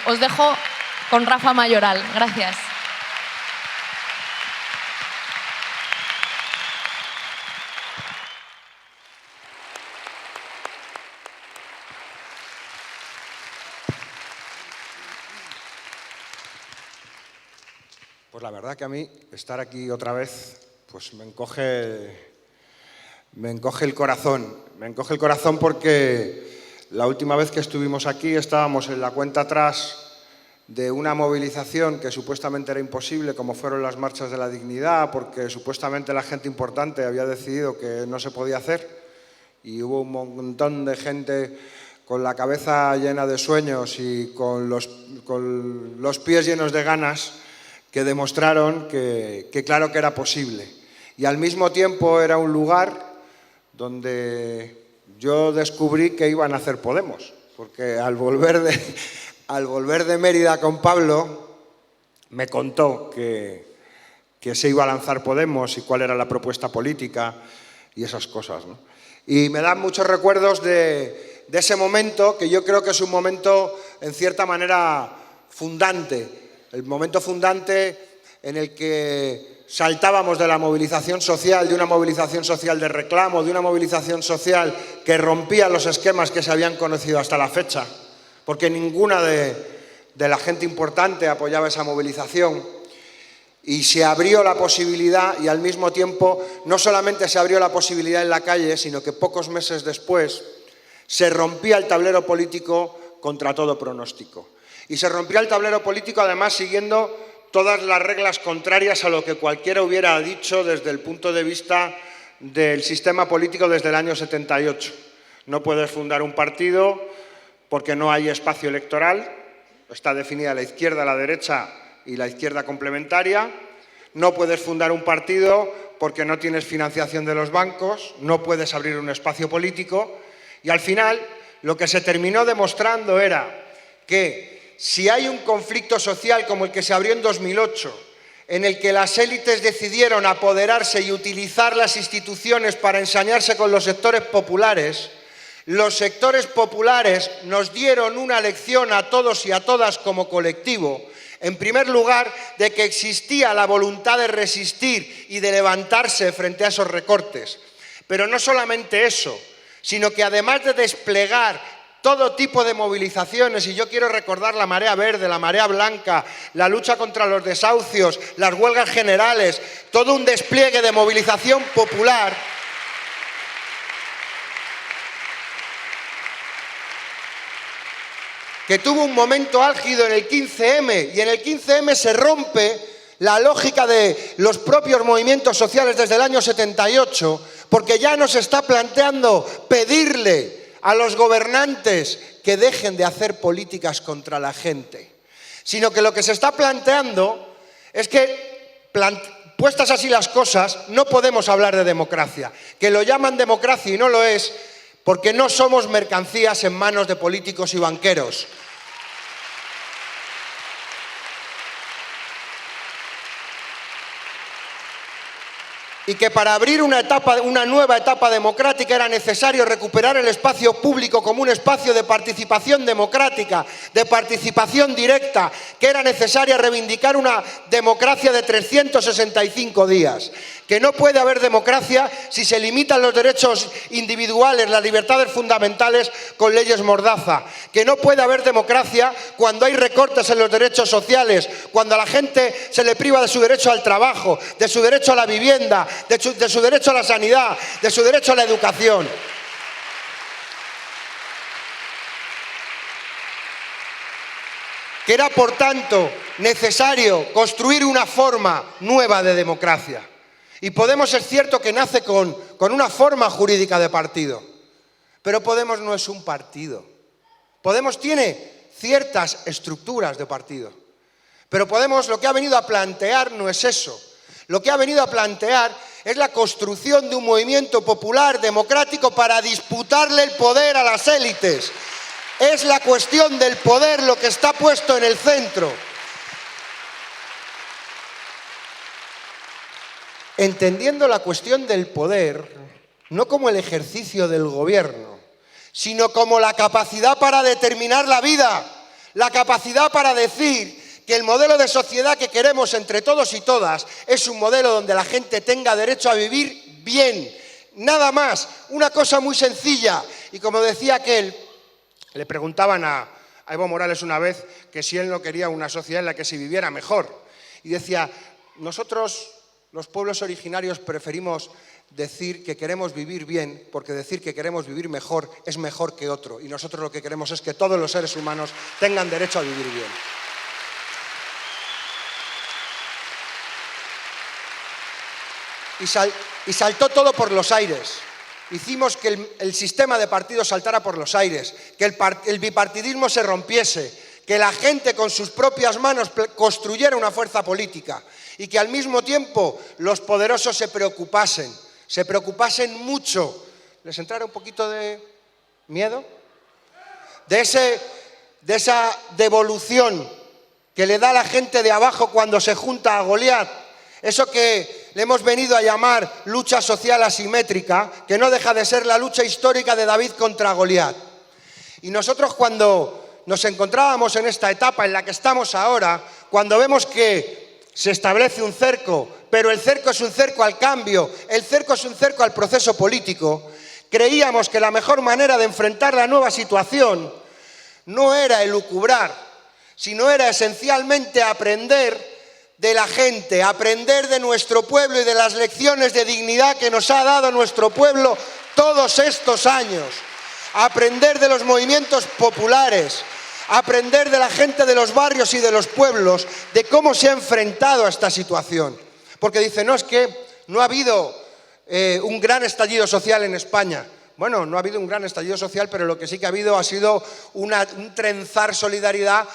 Os dejo con Rafa Mayoral. Gracias. Pues la verdad que a mí estar aquí otra vez pues me encoge el corazón. Me encoge el corazón porque la última vez que estuvimos aquí estábamos en la cuenta atrás de una movilización que supuestamente era imposible, como fueron las marchas de la dignidad, porque supuestamente la gente importante había decidido que no se podía hacer y hubo un montón de gente con la cabeza llena de sueños y con los pies llenos de ganas que demostraron que claro que era posible. Y al mismo tiempo era un lugar donde yo descubrí que iban a hacer Podemos, porque al volver de Mérida con Pablo me contó que se iba a lanzar Podemos y cuál era la propuesta política y esas cosas, ¿no? Y me dan muchos recuerdos de ese momento, que yo creo que es un momento en cierta manera fundante. El momento fundante en el que saltábamos de la movilización social, de una movilización social de reclamo, de una movilización social que rompía los esquemas que se habían conocido hasta la fecha, porque ninguna de la gente importante apoyaba esa movilización. Y se abrió la posibilidad, y al mismo tiempo no solamente se abrió la posibilidad en la calle, sino que pocos meses después se rompía el tablero político contra todo pronóstico. Y se rompía el tablero político además siguiendo todas las reglas contrarias a lo que cualquiera hubiera dicho desde el punto de vista del sistema político desde el año 78. No puedes fundar un partido porque no hay espacio electoral, está definida la izquierda, la derecha y la izquierda complementaria. No puedes fundar un partido porque no tienes financiación de los bancos, no puedes abrir un espacio político. Y al final lo que se terminó demostrando era que si hay un conflicto social como el que se abrió en 2008, en el que las élites decidieron apoderarse y utilizar las instituciones para ensañarse con los sectores populares nos dieron una lección a todos y a todas como colectivo. En primer lugar, de que existía la voluntad de resistir y de levantarse frente a esos recortes. Pero no solamente eso, sino que además de desplegar todo tipo de movilizaciones, y yo quiero recordar la marea verde, la marea blanca, la lucha contra los desahucios, las huelgas generales, todo un despliegue de movilización popular que tuvo un momento álgido en el 15M, y en el 15M se rompe la lógica de los propios movimientos sociales desde el año 78, porque ya nos está planteando pedirle a los gobernantes que dejen de hacer políticas contra la gente, sino que lo que se está planteando es que, puestas así las cosas, no podemos hablar de democracia, que lo llaman democracia y no lo es, porque no somos mercancías en manos de políticos y banqueros. Y que para abrir una nueva etapa democrática era necesario recuperar el espacio público como un espacio de participación democrática, de participación directa, que era necesaria reivindicar una democracia de 365 días. Que no puede haber democracia si se limitan los derechos individuales, las libertades fundamentales con leyes mordaza. Que no puede haber democracia cuando hay recortes en los derechos sociales, cuando a la gente se le priva de su derecho al trabajo, de su derecho a la vivienda, de su derecho a la sanidad, de su derecho a la educación. Que era, por tanto, necesario construir una forma nueva de democracia. Y Podemos es cierto que nace con una forma jurídica de partido, pero Podemos no es un partido. Podemos tiene ciertas estructuras de partido, pero Podemos lo que ha venido a plantear no es eso. Lo que ha venido a plantear es la construcción de un movimiento popular democrático para disputarle el poder a las élites. Es la cuestión del poder lo que está puesto en el centro. Entendiendo la cuestión del poder no como el ejercicio del gobierno, sino como la capacidad para determinar la vida, la capacidad para decir que el modelo de sociedad que queremos entre todos y todas es un modelo donde la gente tenga derecho a vivir bien. Nada más, una cosa muy sencilla. Y como decía aquel, le preguntaban a Evo Morales una vez que si él no quería una sociedad en la que se viviera mejor. Y decía, nosotros, los pueblos originarios, preferimos decir que queremos vivir bien, porque decir que queremos vivir mejor es mejor que otro. Y nosotros lo que queremos es que todos los seres humanos tengan derecho a vivir bien. Y saltó todo por los aires. Hicimos que el sistema de partidos saltara por los aires, que el bipartidismo se rompiese, que la gente con sus propias manos construyera una fuerza política y que al mismo tiempo los poderosos se preocupasen mucho. ¿Les entrara un poquito de miedo? De esa devolución que le da a la gente de abajo cuando se junta a Goliat. Eso que le hemos venido a llamar lucha social asimétrica, que no deja de ser la lucha histórica de David contra Goliat. Y nosotros cuando nos encontrábamos en esta etapa en la que estamos ahora, cuando vemos que se establece un cerco, pero el cerco es un cerco al cambio, el cerco es un cerco al proceso político, creíamos que la mejor manera de enfrentar la nueva situación no era elucubrar, sino era esencialmente aprender de la gente, aprender de nuestro pueblo y de las lecciones de dignidad que nos ha dado nuestro pueblo todos estos años, aprender de los movimientos populares, aprender de la gente de los barrios y de los pueblos, de cómo se ha enfrentado a esta situación. Porque dice, no, es que no ha habido un gran estallido social en España. Bueno, no ha habido un gran estallido social, pero lo que sí que ha sido un trenzar solidaridad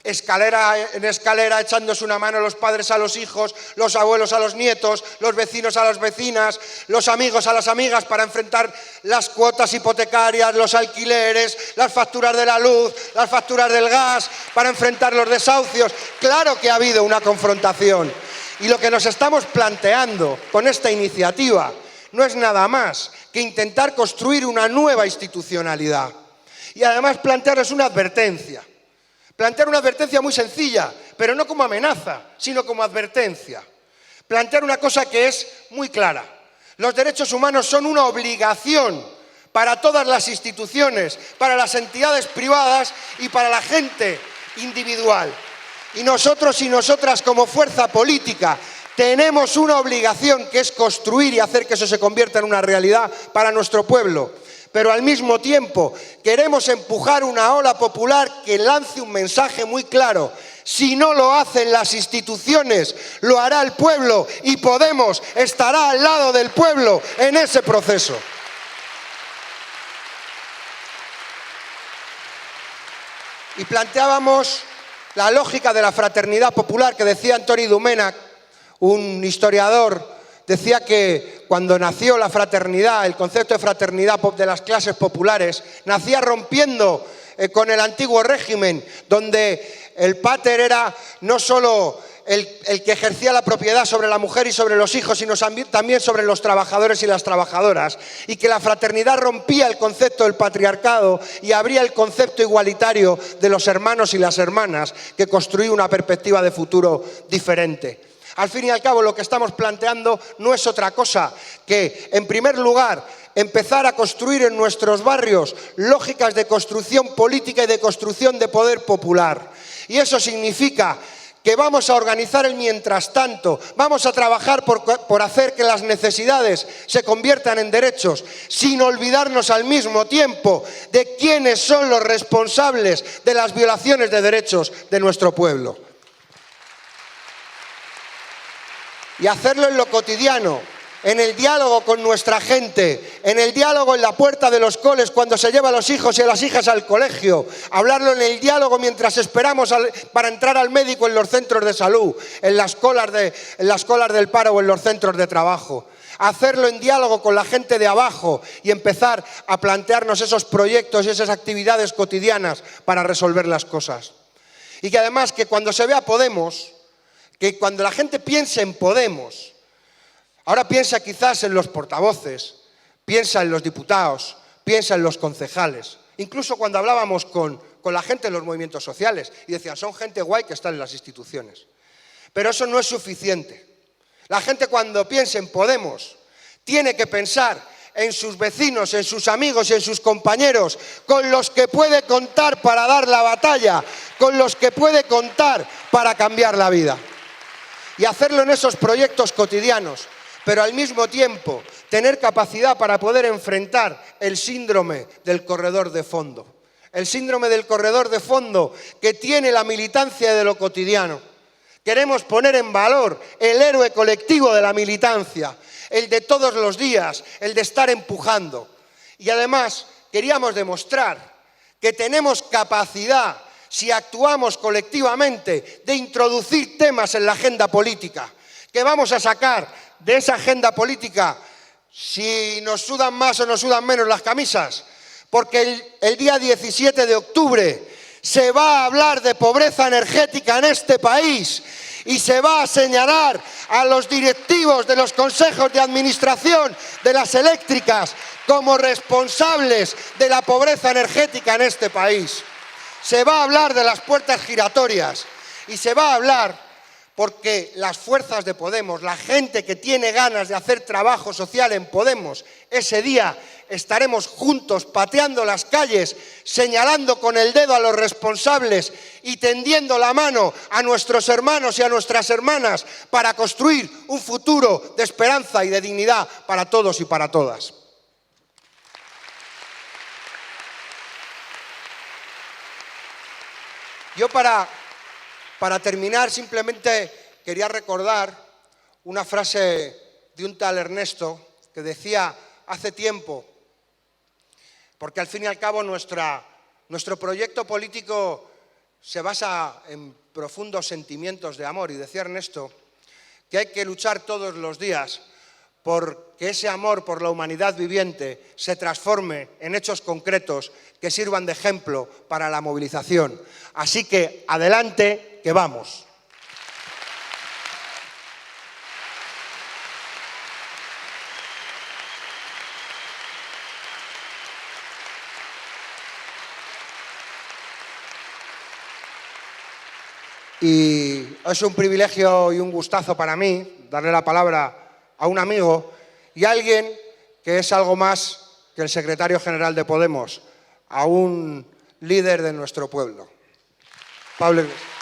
escalera en escalera, echándose una mano los padres a los hijos, los abuelos a los nietos, los vecinos a las vecinas, los amigos a las amigas para enfrentar las cuotas hipotecarias, los alquileres, las facturas de la luz, las facturas del gas, para enfrentar los desahucios. Claro que ha habido una confrontación. Y lo que nos estamos planteando con esta iniciativa no es nada más que intentar construir una nueva institucionalidad. Y además plantearles una advertencia. Plantear una advertencia muy sencilla, pero no como amenaza, sino como advertencia. Plantear una cosa que es muy clara. Los derechos humanos son una obligación para todas las instituciones, para las entidades privadas y para la gente individual. Y nosotros y nosotras como fuerza política tenemos una obligación que es construir y hacer que eso se convierta en una realidad para nuestro pueblo. Pero al mismo tiempo queremos empujar una ola popular que lance un mensaje muy claro. Si no lo hacen las instituciones, lo hará el pueblo y Podemos estará al lado del pueblo en ese proceso. Y planteábamos la lógica de la fraternidad popular que decía Antoni Domènech, un historiador. Decía que cuando nació la fraternidad, el concepto de fraternidad de las clases populares, nacía rompiendo con el antiguo régimen, donde el pater era no solo el que ejercía la propiedad sobre la mujer y sobre los hijos, sino también sobre los trabajadores y las trabajadoras, y que la fraternidad rompía el concepto del patriarcado y abría el concepto igualitario de los hermanos y las hermanas, que construía una perspectiva de futuro diferente. Al fin y al cabo, lo que estamos planteando no es otra cosa que, en primer lugar, empezar a construir en nuestros barrios lógicas de construcción política y de construcción de poder popular. Y eso significa que vamos a organizar el mientras tanto, vamos a trabajar por hacer que las necesidades se conviertan en derechos, sin olvidarnos al mismo tiempo de quiénes son los responsables de las violaciones de derechos de nuestro pueblo. Y hacerlo en lo cotidiano, en el diálogo con nuestra gente, en el diálogo en la puerta de los coles cuando se lleva a los hijos y a las hijas al colegio, hablarlo en el diálogo mientras esperamos para entrar al médico en los centros de salud, en las colas del paro o en los centros de trabajo. Hacerlo en diálogo con la gente de abajo y empezar a plantearnos esos proyectos y esas actividades cotidianas para resolver las cosas. Y que además que cuando se vea Podemos, que cuando la gente piense en Podemos, ahora piensa quizás en los portavoces, piensa en los diputados, piensa en los concejales. Incluso cuando hablábamos con con la gente en los movimientos sociales y decían, son gente guay que está en las instituciones. Pero eso no es suficiente. La gente cuando piense en Podemos tiene que pensar en sus vecinos, en sus amigos y en sus compañeros, con los que puede contar para dar la batalla, con los que puede contar para cambiar la vida. Y hacerlo en esos proyectos cotidianos, pero al mismo tiempo tener capacidad para poder enfrentar el síndrome del corredor de fondo. El síndrome del corredor de fondo que tiene la militancia de lo cotidiano. Queremos poner en valor el héroe colectivo de la militancia, el de todos los días, el de estar empujando. Y además queríamos demostrar que tenemos capacidad, si actuamos colectivamente, de introducir temas en la agenda política, que vamos a sacar de esa agenda política si nos sudan más o nos sudan menos las camisas, porque el día 17 de octubre se va a hablar de pobreza energética en este país y se va a señalar a los directivos de los consejos de administración de las eléctricas como responsables de la pobreza energética en este país. Se va a hablar de las puertas giratorias y se va a hablar porque las fuerzas de Podemos, la gente que tiene ganas de hacer trabajo social en Podemos, ese día estaremos juntos pateando las calles, señalando con el dedo a los responsables y tendiendo la mano a nuestros hermanos y a nuestras hermanas para construir un futuro de esperanza y de dignidad para todos y para todas. Yo para terminar simplemente quería recordar una frase de un tal Ernesto que decía hace tiempo, porque al fin y al cabo nuestro proyecto político se basa en profundos sentimientos de amor, y decía Ernesto que hay que luchar todos los días por que ese amor por la humanidad viviente se transforme en hechos concretos que sirvan de ejemplo para la movilización. Así que adelante, que vamos. Y es un privilegio y un gustazo para mí darle la palabra a un amigo y a alguien que es algo más que el secretario general de Podemos, a un líder de nuestro pueblo. Pablo Iglesias.